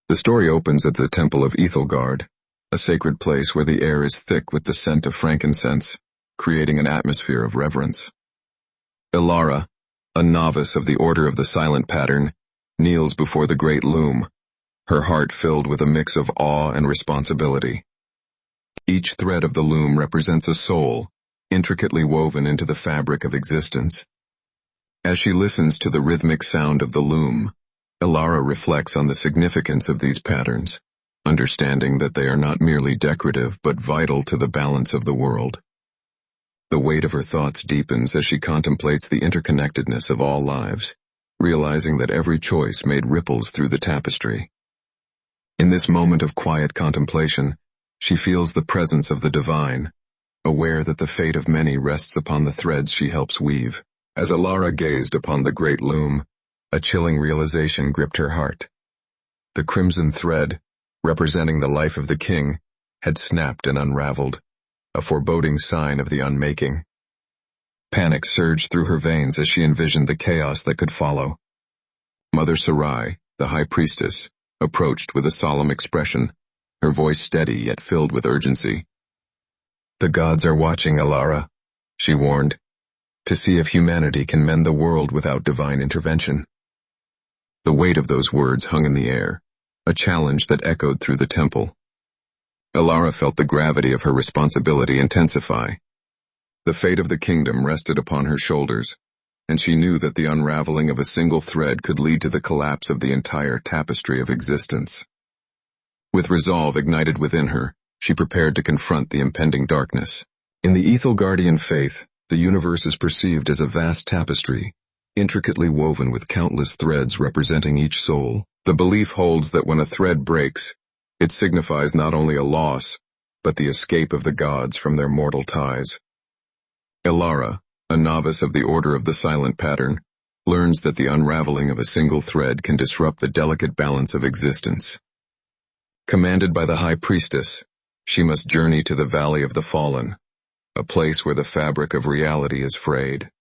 The story opens at the Temple of Ethelgard, a sacred place where the air is thick with the scent of frankincense, creating an atmosphere of reverence. Ilara, a novice of the Order of the Silent Pattern, kneels before the great loom, her heart filled with a mix of awe and responsibility. Each thread of the loom represents a soul, intricately woven into the fabric of existence. As she listens to the rhythmic sound of the loom, Ilara reflects on the significance of these patterns, understanding that they are not merely decorative but vital to the balance of the world. The weight of her thoughts deepens as she contemplates the interconnectedness of all lives, realizing that every choice made ripples through the tapestry. In this moment of quiet contemplation, she feels the presence of the divine, aware that the fate of many rests upon the threads she helps weave. As Ilara gazed upon the great loom, a chilling realization gripped her heart. The crimson thread, representing the life of the king, had snapped and unraveled, a foreboding sign of the unmaking. Panic surged through her veins as she envisioned the chaos that could follow. Mother Sarai, the high priestess, approached with a solemn expression, her voice steady yet filled with urgency. "The gods are watching, Ilara," she warned, "to see if humanity can mend the world without divine intervention." The weight of those words hung in the air, a challenge that echoed through the temple. Ilara felt the gravity of her responsibility intensify. The fate of the kingdom rested upon her shoulders, and she knew that the unraveling of a single thread could lead to the collapse of the entire tapestry of existence. With resolve ignited within her, she prepared to confront the impending darkness. In the Ethelgardian faith, the universe is perceived as a vast tapestry, intricately woven with countless threads representing each soul. The belief holds that when a thread breaks, it signifies not only a loss, but the escape of the gods from their mortal ties. Ilara, a novice of the Order of the Silent Pattern, learns that the unraveling of a single thread can disrupt the delicate balance of existence. Commanded by the High Priestess, she must journey to the Valley of the Fallen, a place where the fabric of reality is frayed.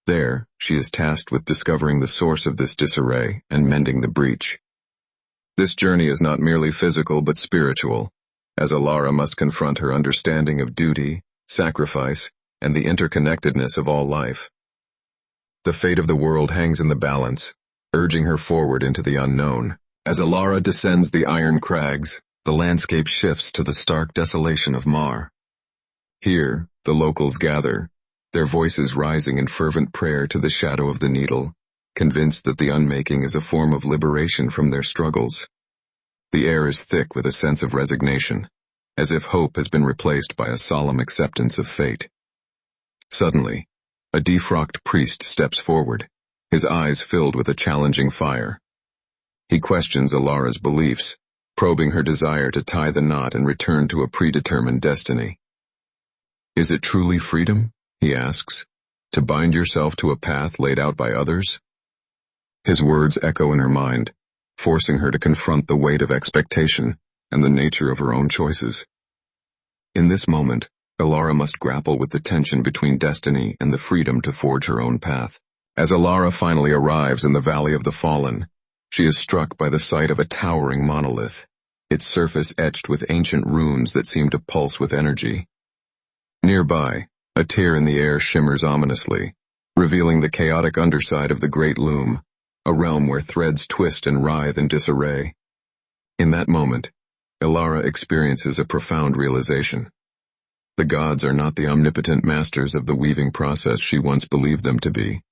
There, she is tasked with discovering the source of this disarray and mending the breach. This journey is not merely physical but spiritual, as Ilara must confront her understanding of duty, sacrifice, and the interconnectedness of all life. The fate of the world hangs in the balance, urging her forward into the unknown. As Ilara descends the iron crags, the landscape shifts to the stark desolation of Mar. Here, the locals gather, their voices rising in fervent prayer to the shadow of the needle, convinced that the unmaking is a form of liberation from their struggles. The air is thick with a sense of resignation, as if hope has been replaced by a solemn acceptance of fate. Suddenly, a defrocked priest steps forward, his eyes filled with a challenging fire. He questions Ilara's beliefs, probing her desire to tie the knot and return to a predetermined destiny. "Is it truly freedom?" he asks, "to bind yourself to a path laid out by others?" His words echo in her mind, forcing her to confront the weight of expectation and the nature of her own choices. In this moment, Ilara must grapple with the tension between destiny and the freedom to forge her own path. As Ilara finally arrives in the Valley of the Fallen, she is struck by the sight of a towering monolith, its surface etched with ancient runes that seem to pulse with energy. Nearby, a tear in the air shimmers ominously, revealing the chaotic underside of the great loom, a realm where threads twist and writhe in disarray. In that moment, Ilara experiences a profound realization. The gods are not the omnipotent masters of the weaving process she once believed them to be.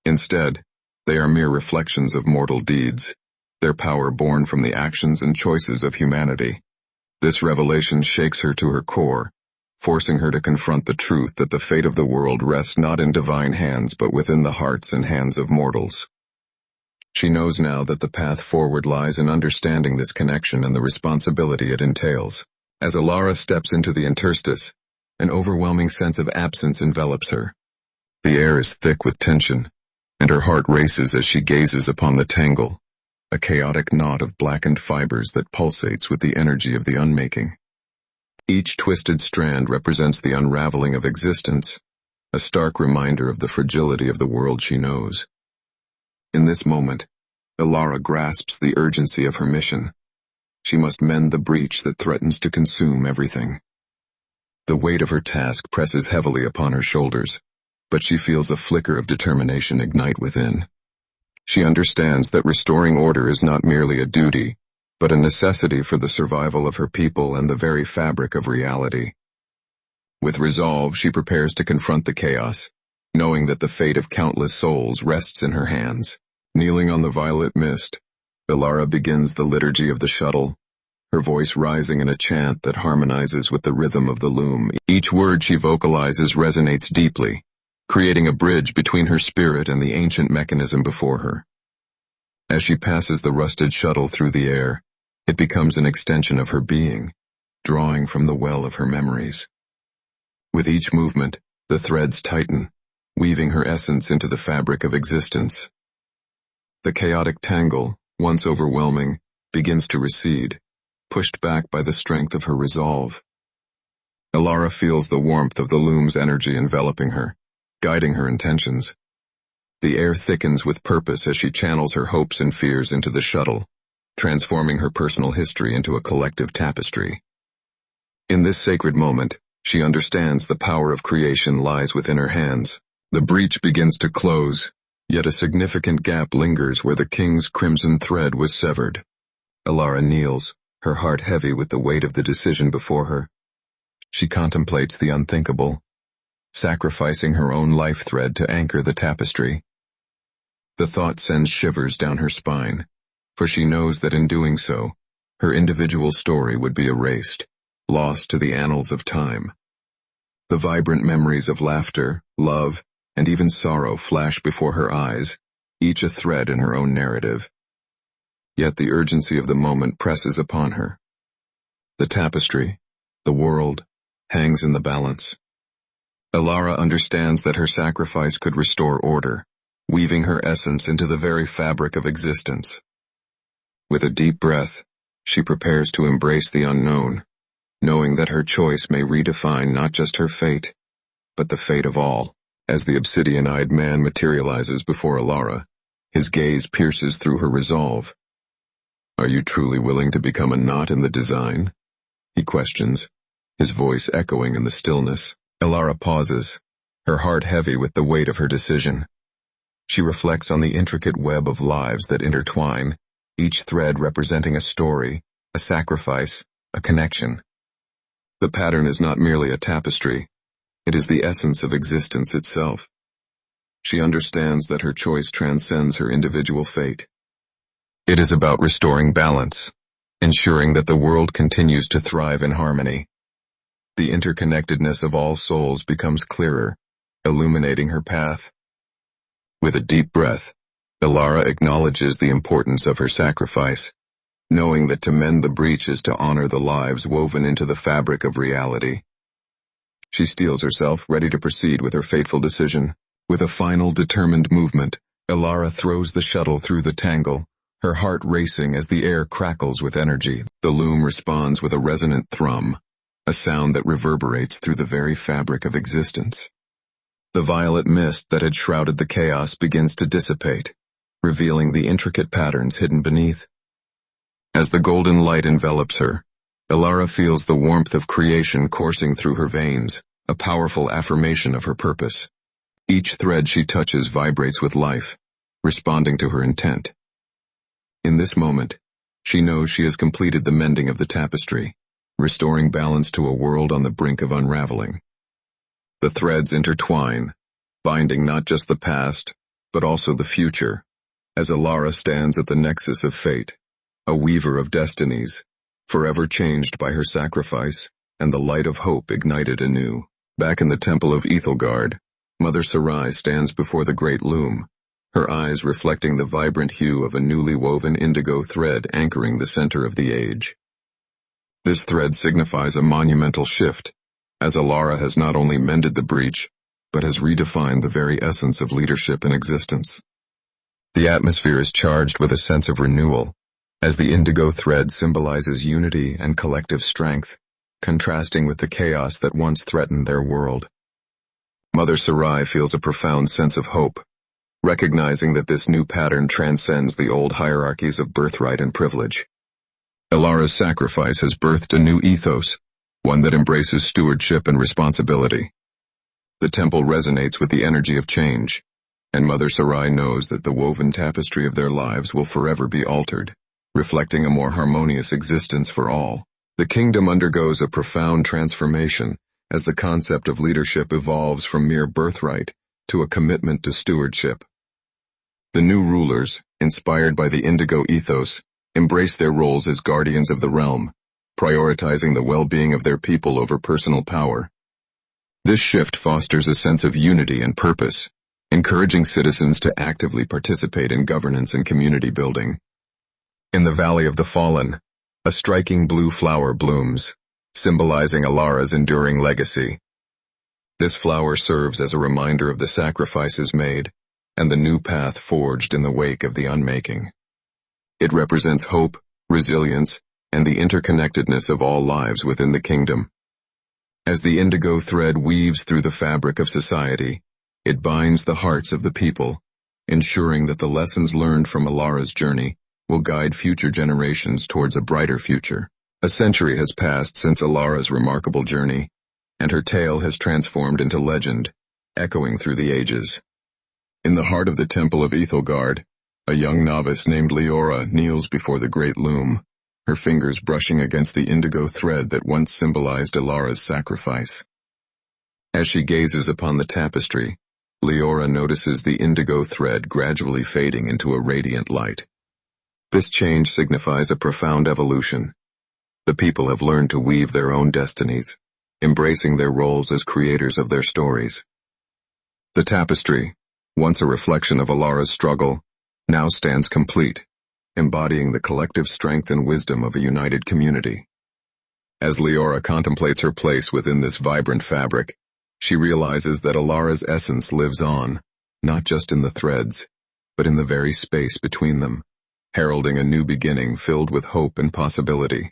Instead, they are mere reflections of mortal deeds, their power born from the actions and choices of humanity. This revelation shakes her to her core, forcing her to confront the truth that the fate of the world rests not in divine hands but within the hearts and hands of mortals. She knows now that the path forward lies in understanding this connection and the responsibility it entails. As Ilara steps into the interstice, an overwhelming sense of absence envelops her. The air is thick with tension, and her heart races as she gazes upon the tangle, a chaotic knot of blackened fibers that pulsates with the energy of the unmaking. Each twisted strand represents the unraveling of existence, a stark reminder of the fragility of the world she knows. In this moment, Ilara grasps the urgency of her mission. She must mend the breach that threatens to consume everything. The weight of her task presses heavily upon her shoulders, but she feels a flicker of determination ignite within. She understands that restoring order is not merely a duty, but a necessity for the survival of her people and the very fabric of reality. With resolve, she prepares to confront the chaos, knowing that the fate of countless souls rests in her hands. Kneeling on the violet mist, Ilara begins the liturgy of the shuttle, her voice rising in a chant that harmonizes with the rhythm of the loom. Each word she vocalizes resonates deeply, creating a bridge between her spirit and the ancient mechanism before her. As she passes the rusted shuttle through the air, it becomes an extension of her being, drawing from the well of her memories. With each movement, the threads tighten, weaving her essence into the fabric of existence. The chaotic tangle, once overwhelming, begins to recede, pushed back by the strength of her resolve. Ilara feels the warmth of the loom's energy enveloping her, guiding her intentions. The air thickens with purpose as she channels her hopes and fears into the shuttle, transforming her personal history into a collective tapestry. In this sacred moment, she understands the power of creation lies within her hands. The breach begins to close, yet a significant gap lingers where the king's crimson thread was severed. Ilara kneels, her heart heavy with the weight of the decision before her. She contemplates the unthinkable, sacrificing her own life thread to anchor the tapestry. The thought sends shivers down her spine, for she knows that in doing so, her individual story would be erased, lost to the annals of time. The vibrant memories of laughter, love, and even sorrow flash before her eyes, each a thread in her own narrative. Yet the urgency of the moment presses upon her. The tapestry, the world, hangs in the balance. Ilara understands that her sacrifice could restore order, weaving her essence into the very fabric of existence. With a deep breath, she prepares to embrace the unknown, knowing that her choice may redefine not just her fate, but the fate of all. As the obsidian-eyed man materializes before Ilara, his gaze pierces through her resolve. "Are you truly willing to become a knot in the design?" he questions, his voice echoing in the stillness. Ilara pauses, her heart heavy with the weight of her decision. She reflects on the intricate web of lives that intertwine, each thread representing a story, a sacrifice, a connection. The pattern is not merely a tapestry, it is the essence of existence itself. She understands that her choice transcends her individual fate. It is about restoring balance, ensuring that the world continues to thrive in harmony. The interconnectedness of all souls becomes clearer, illuminating her path. With a deep breath, Ilara acknowledges the importance of her sacrifice, knowing that to mend the breach is to honor the lives woven into the fabric of reality. She steels herself, ready to proceed with her fateful decision. With a final, determined movement, Ilara throws the shuttle through the tangle, her heart racing as the air crackles with energy. The loom responds with a resonant thrum, a sound that reverberates through the very fabric of existence. The violet mist that had shrouded the chaos begins to dissipate, revealing the intricate patterns hidden beneath. As the golden light envelops her, Ilara feels the warmth of creation coursing through her veins, a powerful affirmation of her purpose. Each thread she touches vibrates with life, responding to her intent. In this moment, she knows she has completed the mending of the tapestry, restoring balance to a world on the brink of unraveling. The threads intertwine, binding not just the past, but also the future, as Ilara stands at the nexus of fate, a weaver of destinies, forever changed by her sacrifice, and the light of hope ignited anew. Back in the temple of Ethelgard, Mother Sarai stands before the great loom, her eyes reflecting the vibrant hue of a newly woven indigo thread anchoring the center of the age. This thread signifies a monumental shift, as Ilara has not only mended the breach, but has redefined the very essence of leadership and existence. The atmosphere is charged with a sense of renewal, as the indigo thread symbolizes unity and collective strength, contrasting with the chaos that once threatened their world. Mother Sarai feels a profound sense of hope, recognizing that this new pattern transcends the old hierarchies of birthright and privilege. Ilara's sacrifice has birthed a new ethos, one that embraces stewardship and responsibility. The temple resonates with the energy of change, and Mother Sarai knows that the woven tapestry of their lives will forever be altered, reflecting a more harmonious existence for all. The kingdom undergoes a profound transformation as the concept of leadership evolves from mere birthright to a commitment to stewardship. The new rulers, inspired by the Indigo ethos, embrace their roles as guardians of the realm, prioritizing the well-being of their people over personal power. This shift fosters a sense of unity and purpose, encouraging citizens to actively participate in governance and community building. In the Valley of the Fallen, a striking blue flower blooms, symbolizing Ilara's enduring legacy. This flower serves as a reminder of the sacrifices made and the new path forged in the wake of the unmaking. It represents hope, resilience, and the interconnectedness of all lives within the kingdom. As the indigo thread weaves through the fabric of society, it binds the hearts of the people, ensuring that the lessons learned from Ilara's journey will guide future generations towards a brighter future. A century has passed since Ilara's remarkable journey, and her tale has transformed into legend, echoing through the ages. In the heart of the Temple of Ethelgard, a young novice named Leora kneels before the great loom, her fingers brushing against the indigo thread that once symbolized Ilara's sacrifice. As she gazes upon the tapestry, Leora notices the indigo thread gradually fading into a radiant light. This change signifies a profound evolution. The people have learned to weave their own destinies, embracing their roles as creators of their stories. The tapestry, once a reflection of Ilara's struggle, now stands complete, embodying the collective strength and wisdom of a united community. As Leora contemplates her place within this vibrant fabric, she realizes that Ilara's essence lives on, not just in the threads, but in the very space between them, heralding a new beginning filled with hope and possibility.